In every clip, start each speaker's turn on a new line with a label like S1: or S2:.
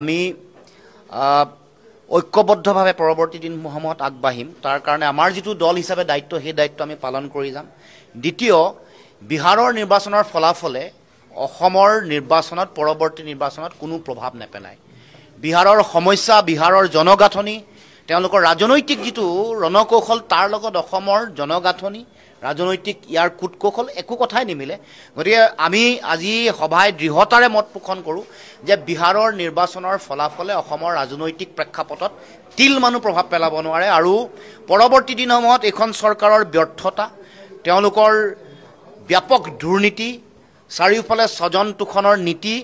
S1: আমি ঐক্যবদ্ধভাৱে পৰৱৰ্তী দিনসমূহত আগবাঢ়িম। তাৰ কাৰণে আমাৰ যিটো দল হিচাপে দায়িত্ব, সেই দায়িত্ব আমি পালন কৰি যাম। দ্বিতীয়, বিহাৰৰ নিৰ্বাচনৰ ফলাফলে অসমৰ নিৰ্বাচনত, পৰৱৰ্তী নিৰ্বাচনত কোনো প্ৰভাৱ নেপেলায়। বিহাৰৰ সমস্যা, বিহাৰৰ জনগাঁথনি, তেওঁলোকৰ ৰাজনৈতিক যিটো ৰণকৌশল, তাৰ লগত অসমৰ জনগাঁথনি, ৰাজনৈতিক ইয়াৰ কূটকৌশল একো কথাই নিমিলে। গতিকে আমি আজি সভাই দৃঢ়তাৰে মত পোষণ কৰোঁ যে বিহাৰৰ নিৰ্বাচনৰ ফলাফলে অসমৰ ৰাজনৈতিক প্ৰেক্ষাপটত তিলমানো প্ৰভাৱ পেলাব নোৱাৰে। আৰু পৰৱৰ্তী দিনসমূহত এইখন চৰকাৰৰ ব্যৰ্থতা, তেওঁলোকৰ ব্যাপক দুৰ্নীতি, চাৰিওফালে স্বজন তোষণৰ নীতি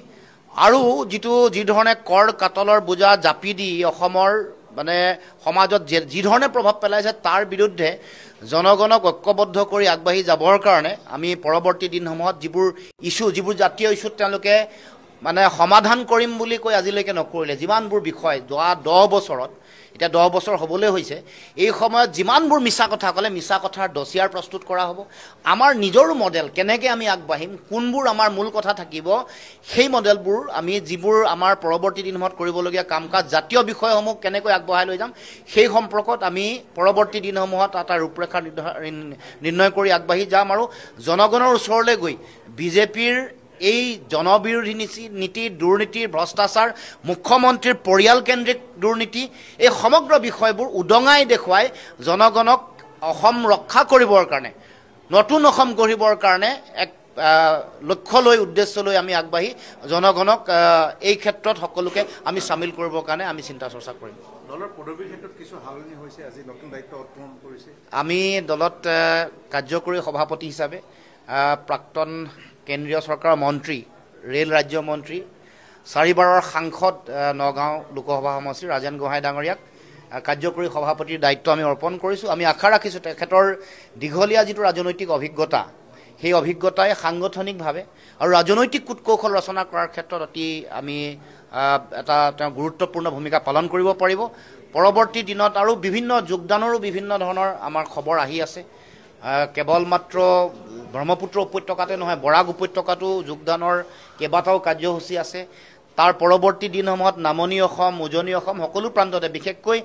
S1: আৰু যি ধৰণে কৰ কাটলৰ বোজা জাপি দি অসমৰ সমাজত যি ধৰণে প্ৰভাৱ পেলাইছে, তাৰ বিৰুদ্ধে জনগণক ঐক্যবদ্ধ কৰি আগবাঢ়ি যাবৰ কাৰণে আমি পৰৱৰ্তী দিনসমূহত যিবোৰ জাতীয় ইছ্যুত তেওঁলোকে সমাধান কৰিম বুলি কৈ আজিলৈকে নকৰিলে, যিমানবোৰ বিষয় যোৱা 10 বছৰত, এতিয়া 10 বছৰ হ'বলৈ হৈছে, এই সময়ত যিমানবোৰ মিছা কথা ক'লে, মিছা কথাৰ ডছিয়াৰ প্ৰস্তুত কৰা হ'ব। আমাৰ নিজৰো মডেল, কেনেকৈ আমি আগবাঢ়িম, কোনবোৰ আমাৰ মূল কথা থাকিব, সেই মডেলবোৰ আমি যিবোৰ আমাৰ পৰৱৰ্তী দিনসমূহত কৰিবলগীয়া কাম কাজ, জাতীয় বিষয়সমূহ কেনেকৈ আগবঢ়াই লৈ যাম, সেই সম্পৰ্কত আমি পৰৱৰ্তী দিনসমূহত এটা ৰূপৰেখা নিৰ্ণয় কৰি আগবাঢ়ি যাম। আৰু জনগণৰ ওচৰলৈ গৈ বিজেপিৰ এই জনবিৰোধী নীতি, দুৰ্নীতি, ভ্ৰষ্টাচাৰ, মুখ্যমন্ত্ৰীৰ পৰিয়ালকেন্দ্ৰিক দুৰ্নীতি, এই সমগ্ৰ বিষয়বোৰ উদঙাই দেখুৱাই জনগণক অসম ৰক্ষা কৰিবৰ কাৰণে, নতুন অসম গঢ়িবৰ কাৰণে এক লক্ষ্য লৈ, উদ্দেশ্য লৈ আমি আগবাঢ়ি জনগণক এই ক্ষেত্ৰত সকলোকে আমি চামিল কৰিবৰ কাৰণে আমি চিন্তা চৰ্চা কৰিম।
S2: দলৰ পদবীৰ ক্ষেত্ৰত কিছু সালনি হৈছে, আজি নতুন দায়িত্ব অৰ্পণ কৰিছে।
S1: আমি দলত কাৰ্যকৰী সভাপতি হিচাপে প্ৰাক্তন কেন্দ্ৰীয় চৰকাৰৰ মন্ত্ৰী, ৰেল ৰাজ্য মন্ত্ৰী, 4 বাৰৰ সাংসদ নগাঁও লোকসভা সমষ্টিৰ ৰাজেন গোহাঁই ডাঙৰীয়াক কাৰ্যকৰী সভাপতিৰ দায়িত্ব আমি অৰ্পণ কৰিছোঁ। আমি আশা ৰাখিছোঁ তেখেতৰ দীঘলীয়া যিটো ৰাজনৈতিক অভিজ্ঞতা, সেই অভিজ্ঞতাই সাংগঠনিকভাৱে আৰু ৰাজনৈতিক কূটকৌশল ৰচনা কৰাৰ ক্ষেত্ৰত আমি তেওঁ গুৰুত্বপূৰ্ণ ভূমিকা পালন কৰিব পাৰিব। পৰৱৰ্তী দিনত আৰু যোগদানৰো বিভিন্ন ধৰণৰ আমাৰ খবৰ আহি আছে। কেৱল মাত্ৰ ব্ৰহ্মপুত্ৰ উপত্যকাতে নহয়, বৰাক উপত্যকাতো যোগদানৰ কেইবাটাও কাৰ্যসূচী আছে। তাৰ পৰৱৰ্তী দিনসমূহত নামনি অসম, উজনি অসম সকলো প্ৰান্ততে, বিশেষকৈ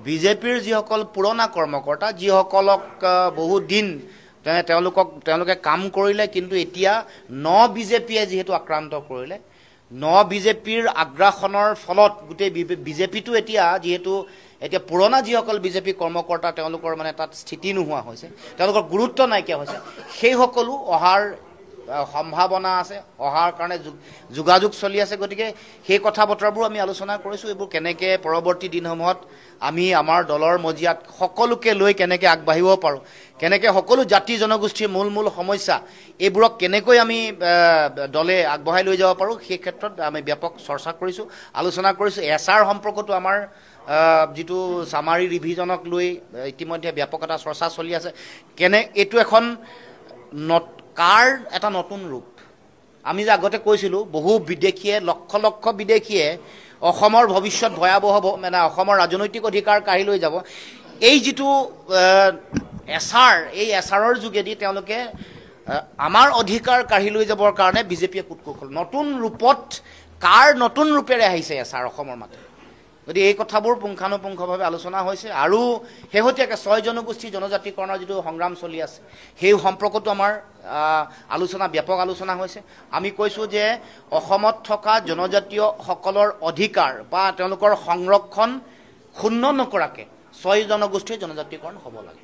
S1: বিজেপিৰ যিসকল পুৰণা কৰ্মকৰ্তা, যিসকলক বহু দিন তেওঁলোকে কাম কৰিলে, কিন্তু এতিয়া বিজেপিয়ে যিহেতু আক্ৰান্ত কৰিলে, বিজেপিৰ আগ্ৰাসনৰ ফলত গোটেই বিজেপিটো এতিয়া পুৰণা যিসকল বিজেপি কৰ্মকৰ্তা, তেওঁলোকৰ তাত স্থিতি নোহোৱা হৈছে, তেওঁলোকৰ গুৰুত্ব নাইকিয়া হৈছে, সেই সকলো অহাৰ সম্ভাৱনা আছে, অহাৰ কাৰণে যোগাযোগ চলি আছে। গতিকে সেই কথা বতৰাবোৰ আমি আলোচনা কৰিছোঁ। এইবোৰ কেনেকৈ পৰৱৰ্তী দিনসমূহত আমি আমাৰ দলৰ মজিয়াত সকলোকে লৈ কেনেকৈ আগবাঢ়িব পাৰোঁ, কেনেকৈ সকলো জাতি জনগোষ্ঠীৰ মূল সমস্যা, এইবোৰক কেনেকৈ আমি দলে আগবঢ়াই লৈ যাব পাৰোঁ, সেই ক্ষেত্ৰত আমি ব্যাপক চৰ্চা কৰিছোঁ, আলোচনা কৰিছোঁ। এছআৰ সম্পৰ্কতো আমাৰ যিটো চামাৰী ৰিভিজনক লৈ ইতিমধ্যে ব্যাপক এটা চৰ্চা চলি আছে। এইটো এখন এটা নতুন ৰূপ। আমি যে আগতে কৈছিলোঁ, বহু বিদেশীয়ে, লক্ষ বিদেশীয়ে অসমৰ ভৱিষ্যত ভয়াৱহ, অসমৰ ৰাজনৈতিক অধিকাৰ কাঢ়ি লৈ যাব। এই যিটো এই এছআৰৰ যোগেদি তেওঁলোকে আমাৰ অধিকাৰ কাঢ়ি লৈ যাবৰ কাৰণে বিজেপিয়ে কূটকৌশল, নতুন ৰূপেৰে আহিছে এছআৰ অসমৰ মাটি। গতিকে এই কথাবোৰ পুংখানুপুংখভাৱে আলোচনা হৈছে। আৰু শেহতীয়াকৈ 6 জনগোষ্ঠী জনজাতিকৰণৰ যিটো সংগ্ৰাম চলি আছে, সেই সম্পৰ্কতো আমাৰ ব্যাপক আলোচনা হৈছে। আমি কৈছোঁ যে অসমত থকা জনজাতীয়সকলৰ অধিকাৰ বা তেওঁলোকৰ সংৰক্ষণ ক্ষুণ্ণ নকৰাকৈ 6 জনগোষ্ঠীৰ জনজাতিকৰণ হ'ব লাগে।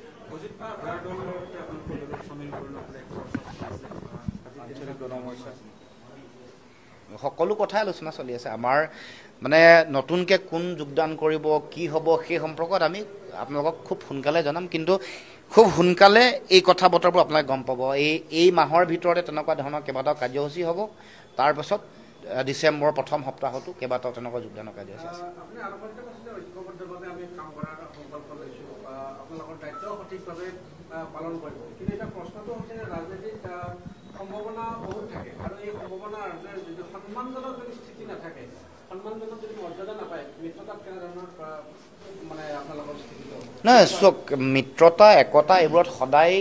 S1: সকলো কথাই আলোচনা চলি আছে। আমাৰ নতুনকৈ কোন যোগদান কৰিব, কি হ'ব, সেই সম্পৰ্কত আমি আপোনালোকক খুব সোনকালে জনাম। কিন্তু খুব সোনকালে এই কথা বতৰাবোৰ আপোনালোকে গম পাব। এই মাহৰ ভিতৰতে তেনেকুৱা ধৰণৰ কেইবাটাও কাৰ্যসূচী হ'ব। তাৰপাছত ডিচেম্বৰৰ প্ৰথম সপ্তাহতো কেইবাটাও তেনেকুৱা যোগদানৰ কাৰ্যসূচী আছে।
S3: সম্ভাৱনা বহুত থাকে, আৰু এই সম্ভাৱনাৰ যদি সন্মানজনক যদি স্থিতি নাথাকে, সন্মানজনক যদি মৰ্যাদা নাপায়, মিত্ৰতাত কেনেধৰণৰ আপোনালোকৰ স্থিতি?
S1: নহয়, চক মিত্ৰতা, একতা, এইবোৰত সদায়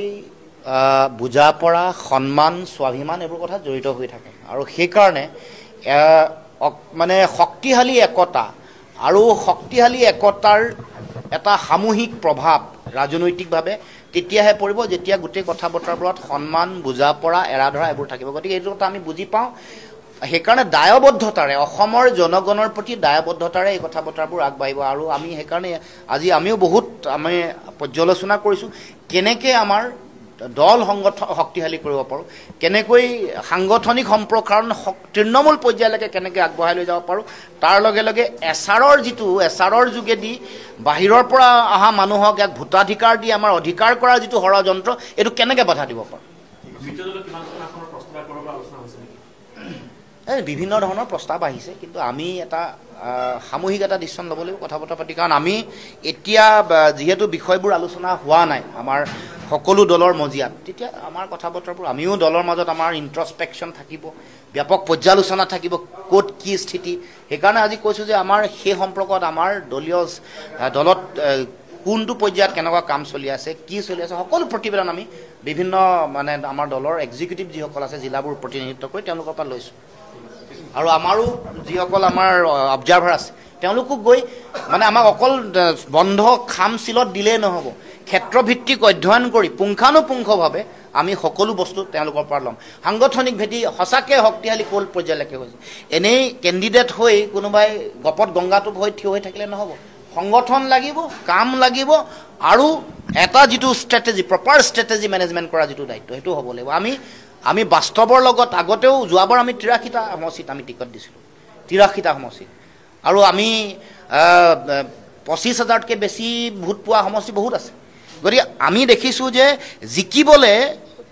S1: বুজা পৰা, সন্মান, স্বাভিমান, এইবোৰ কথা জড়িত হৈ থাকে। আৰু সেইকাৰণে মানে শক্তিশালী একতা আৰু শক্তিশালী একতাৰ এটা সামূহিক প্ৰভাৱ ৰাজনৈতিকভাৱে তেতিয়াহে পৰিব যেতিয়া গোটেই কথা বতৰাবোৰত সন্মান বুজা পৰা এৰা ধৰা এইবোৰ থাকিব। গতিকে এইটো কথা আমি বুজি পাওঁ। সেইকাৰণে দায়বদ্ধতাৰে অসমৰ জনগণৰ প্ৰতি দায়বদ্ধতাৰে এই কথা বতৰাবোৰ আগবাঢ়িব। আৰু আমি সেইকাৰণে আজি আমিও বহুত আমি পৰ্যালোচনা কৰিছোঁ কেনেকৈ আমাৰ দল শক্তিশালী কৰিব পাৰোঁ, কেনেকৈ সাংগঠনিক সম্প্ৰসাৰণ তৃণমূল পৰ্যায়লৈকে কেনেকৈ আগবঢ়াই লৈ যাব পাৰোঁ, তাৰ লগে লগে এছাৰৰ যোগেদি বাহিৰৰ পৰা অহা মানুহক ইয়াক ভোটাধিকাৰ দি আমাৰ অধিকাৰ কৰাৰ যিটো ষড়যন্ত্ৰ এইটো কেনেকৈ বাধা দিব পাৰোঁ। বিভিন্ন ধৰণৰ প্ৰস্তাৱ আহিছে, কিন্তু আমি এটা সামূহিক এটা ডিচিশ্যন ল'ব লাগিব কথা বতৰা পাতি। কাৰণ আমি এতিয়া যিহেতু বিষয়বোৰ আলোচনা হোৱা নাই আমাৰ সকলো দলৰ মজিয়াত, তেতিয়া আমাৰ কথা বতৰাবোৰ আমিও দলৰ মাজত আমাৰ ইণ্ট্ৰস্পেকশ্যন থাকিব, ব্যাপক পৰ্যালোচনা থাকিব ক'ত কি স্থিতি। সেইকাৰণে আজি কৈছোঁ যে আমাৰ সেই সম্পৰ্কত আমাৰ দলত কোনটো পৰ্যায়ত কেনেকুৱা কাম চলি আছে, কি চলি আছে, সকলো প্ৰতিবেদন আমি বিভিন্ন মানে আমাৰ দলৰ এক্সিকিউটিভ যিসকল আছে জিলাবোৰ প্ৰতিনিধিত্ব কৰি তেওঁলোকৰ পৰা লৈছোঁ। আৰু আমাৰো যিসকল আমাৰ অবজাৰ্ভাৰ আছে তেওঁলোকো গৈ মানে আমাক অকল বন্ধ খামচিলত দিলেই নহ'ব, ক্ষেত্ৰভিত্তিক অধ্যয়ন কৰি পুংখানুপুংখভাৱে আমি সকলো বস্তু তেওঁলোকৰ পৰা ল'ম। সাংগঠনিক ভেটি সঁচাকৈ শক্তিশালী ক'ল পৰ্যায়লৈকে হৈছে। এনেই কেণ্ডিডেট হৈ কোনোবাই গপত গংগাটোপ হৈ থিয় হৈ থাকিলে নহ'ব, সংগঠন লাগিব, কাম লাগিব, আৰু এটা যিটো ষ্ট্ৰেটেজি প্ৰপাৰ ষ্ট্ৰেটেজি মেনেজমেণ্ট কৰা যিটো দায়িত্ব সেইটো হ'ব লাগিব। আমি বাস্তৱৰ লগত আগতেও যোৱাবাৰ আমি 83টা সমষ্টিত আমি টিকট দিছিলোঁ, 83টা সমষ্টিত, আৰু আমি 25,000তকৈ বেছি ভোট পোৱা সমষ্টি বহুত আছে। গতিকে আমি দেখিছোঁ যে জিকিবলৈ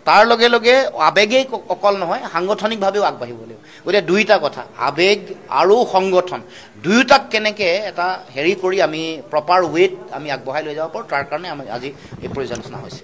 S1: তাৰ লগে লগে আৱেগেই অকল নহয়, সাংগঠনিকভাৱেও আগবাঢ়িব লাগিব। গতিকে দুইটা কথা, আৱেগ আৰু সংগঠন দুয়োটাক কেনেকৈ এটা হেৰি কৰি আমি প্ৰপাৰ ৱেত আমি আগবঢ়াই লৈ যাব পাৰোঁ, তাৰ কাৰণে আমি আজি এই পৰ্যালোচনা হৈছে।